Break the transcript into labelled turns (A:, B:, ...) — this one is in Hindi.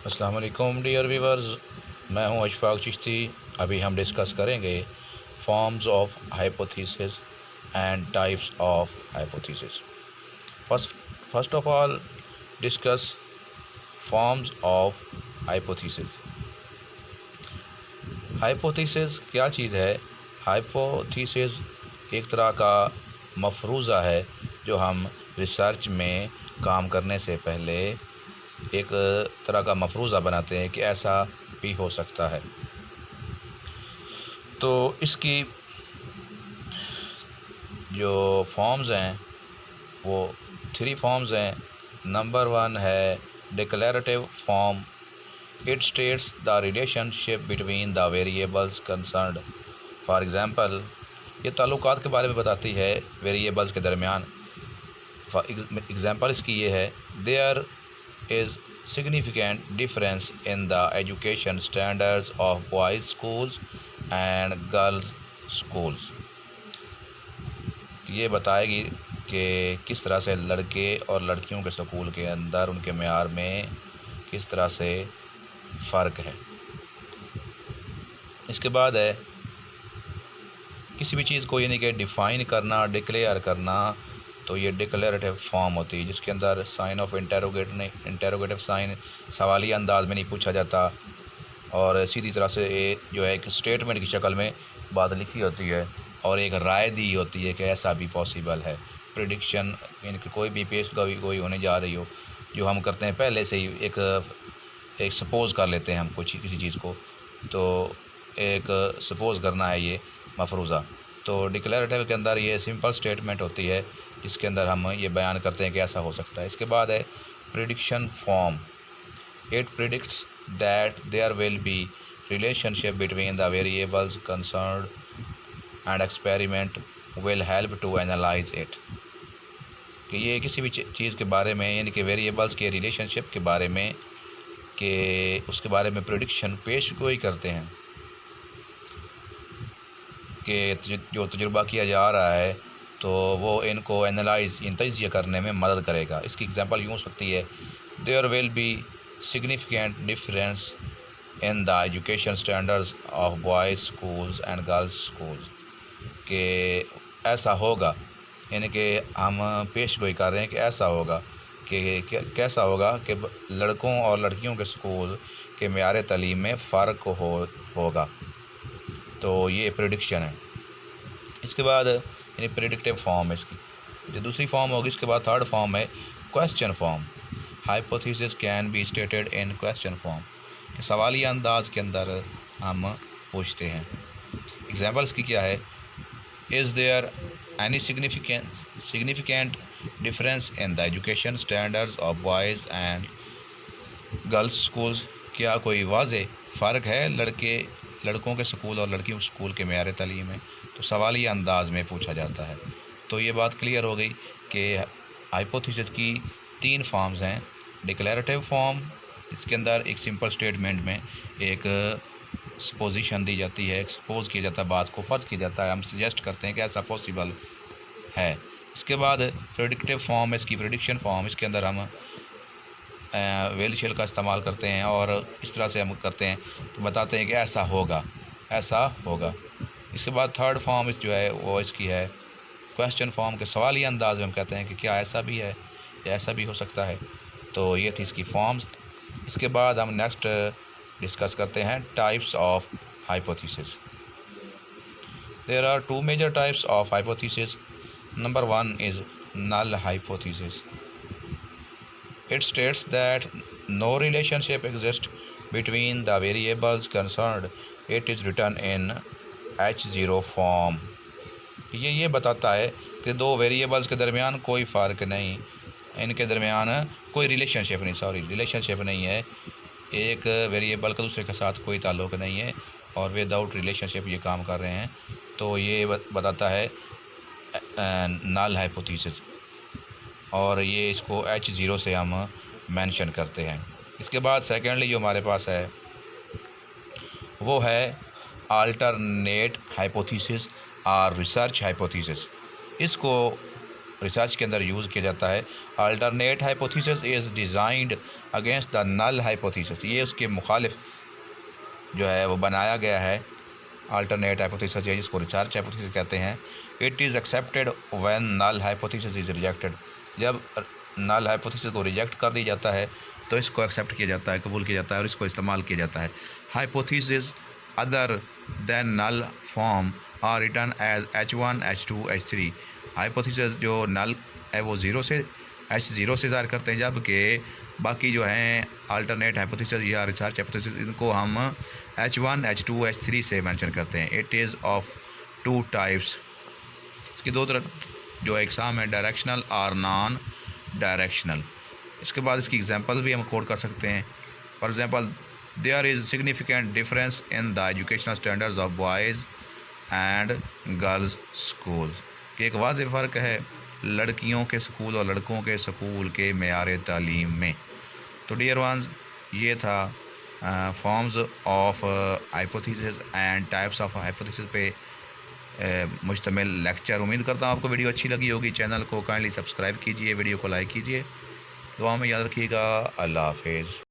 A: अस्सलाम वालेकुम डियर व्यूवर्स, मैं हूं अशफाक चिश्ती। अभी हम डिस्कस करेंगे forms of hypothesis and types of hypothesis. First first of all discuss forms of hypothesis. Hypothesis क्या चीज़ है? हाइपोथेसिस एक तरह का मफरूज़ा है जो हम रिसर्च में काम करने से पहले एक तरह का मफरूज़ा बनाते हैं कि ऐसा भी हो सकता है। तो इसकी जो फॉर्म्स हैं वो 3 फॉर्म्स हैं। नंबर 1 है declarative form. It states the relationship between the variables concerned. For example, ये ताल्लुकात के बारे में बताती है वेरिएबल्स के दरमियान। एग्ज़ाम्पल इसकी ये है, there is significant difference in the education standards of boys schools and girls schools। ये बताएगी कि किस तरह से लड़के और लड़कियों के स्कूल के अंदर उनके मेयार में किस तरह से फ़र्क है। इसके बाद है किसी भी चीज़ को यानी कि डिफ़ाइन करना, डिक्लेयर करना, तो ये डिक्लेरेटिव फॉर्म होती है जिसके अंदर साइन ऑफ इंटेरोगेटिव साइन सवालिया अंदाज में नहीं पूछा जाता और सीधी तरह से ये जो है एक स्टेटमेंट की शक्ल में बात लिखी होती है और एक राय दी होती है कि ऐसा भी पॉसिबल है। प्रिडिक्शन यानी कि कोई भी पेश गोई होने जा रही हो, जो हम करते हैं पहले से ही एक सपोज़ कर लेते हैं हम किसी चीज़ को, तो एक सपोज़ करना है ये मफरूज़ा। तो डिक्लेरेटिव के अंदर ये सिंपल स्टेटमेंट होती है जिसके अंदर हम ये बयान करते हैं कि ऐसा हो सकता है। इसके बाद है prediction form. It predicts that there will be relationship between the variables concerned and experiment will help to analyse इट। कि ये किसी भी चीज़ के बारे में यानी कि वेरिएबल्स के रिलेशनशिप के बारे में कि उसके बारे में प्रिडिक्शन पेश गोई करते हैं कि जो तजुर्बा किया जा रहा है तो वो इनको एनालाइज तजिया करने में मदद करेगा। इसकी एग्जांपल यूँ हो सकती है, there will be significant difference in the education standards of boys schools and girls schools. कि ऐसा होगा यानी कि हम पेश गोई कर रहे हैं कि ऐसा होगा कि कैसा होगा कि लड़कों और लड़कियों के स्कूल के मेयार तालीम में फ़र्क होगा। तो ये प्रेडिक्शन है। इसके बाद यानी प्रेडिक्टिव फॉर्म है इसकी, जो दूसरी फॉर्म होगी। इसके बाद थर्ड फॉर्म है question form. Hypothesis can be stated in question form. सवालिया अंदाज के अंदर हम पूछते हैं। एग्जाम्पल इसकी क्या है, is there any significant difference in the education standards of boys and girls schools. क्या कोई वाज़े फ़र्क है लड़कों के स्कूल और लड़कियों के स्कूल के मेयार तालीम में? तो सवालिया अंदाज में पूछा जाता है। तो ये बात क्लियर हो गई कि हाइपोथेसिस की 3 फॉर्म्स हैं। डिक्लेरेटिव फॉर्म, इसके अंदर एक सिंपल स्टेटमेंट में एक सपोजिशन दी जाती है, एक्सपोज किया जाता है, बात को फ़र्ज किया जाता है, हम सजेस्ट करते हैं कि ऐसा पॉसिबल है। इसके बाद प्रेडिक्टिव फॉर्म, इसकी प्रेडिक्शन फॉर्म, इसके अंदर हम वेल शेल का इस्तेमाल करते हैं और इस तरह से हम करते हैं तो बताते हैं कि ऐसा होगा। इसके बाद थर्ड फॉर्म जो है वो इसकी है क्वेश्चन फॉर्म के सवालिया अंदाज में हम कहते हैं कि क्या ऐसा भी है या ऐसा भी हो सकता है। तो ये थी इसकी फॉर्म्स। इसके बाद हम नेक्स्ट डिस्कस करते हैं types of hypothesis. There are 2 major types of hypothesis. Number 1 is null hypothesis. It states that no relationship exists between the variables concerned. It is written in H0 form। ये बताता है कि 2 वेरिएबल्स के दरमियान कोई फ़र्क नहीं, इनके दरमियान कोई रिलेशनशिप नहीं है। एक वेरिएबल का दूसरे के साथ कोई ताल्लुक़ नहीं है और विदाउट रिलेशनशिप ये काम कर रहे हैं। तो ये बताता है नल हाइपोथेसिस और ये इसको H0 से हम मेंशन करते हैं। इसके बाद सेकेंडली जो हमारे पास है वो है अल्टरनेट हाइपोथेसिस और रिसर्च हाइपोथेसिस। इसको रिसर्च के अंदर यूज़ किया जाता है। Alternate hypothesis is designed against the null hypothesis, ये उसके मुखालिफ जो है वो बनाया गया है अल्टरनेट हाइपोथेसिस है, जिसको रिसर्च हाइपोथेसिस कहते हैं। It is accepted when null hypothesis is rejected, जब नल हाइपोथेसिस को रिजेक्ट कर दिया जाता है तो इसको एक्सेप्ट किया जाता है, कबूल किया जाता है और इसको इस्तेमाल किया जाता है। Hypothesis other than null form are return as H1 H2 H3। Hypothesis जो नल है वो ज़ीरो से H0 से ज़ाहिर करते हैं, जबकि बाकी जो हैं अल्टरनेट हाइपोथेसिस या रिसर्च हाइपोथेसिस इनको हम H1 H2 H3 से मेंशन करते हैं। It is of two types, इसकी दो तरह जो एग्ज़ाम है, डायरेक्शनल और नॉन डायरेक्शनल। इसके बाद इसकी एग्जांपल भी हम कोड कर सकते हैं। For example, there is significant difference in the educational standards of boys and girls school, कि एक वाज़ेह फ़र्क है लड़कियों के स्कूल और लड़कों के स्कूल के मेयार तालीम में। तो डियर वंस, ये था forms of hypothesis and types of hypothesis पे मुश्तमिल लेक्चर। उम्मीद करता हूँ आपको वीडियो अच्छी लगी होगी। चैनल को काइंडली सब्सक्राइब कीजिए, वीडियो को लाइक कीजिए, दुआ में याद रखिएगा। अल्लाह हाफिज़।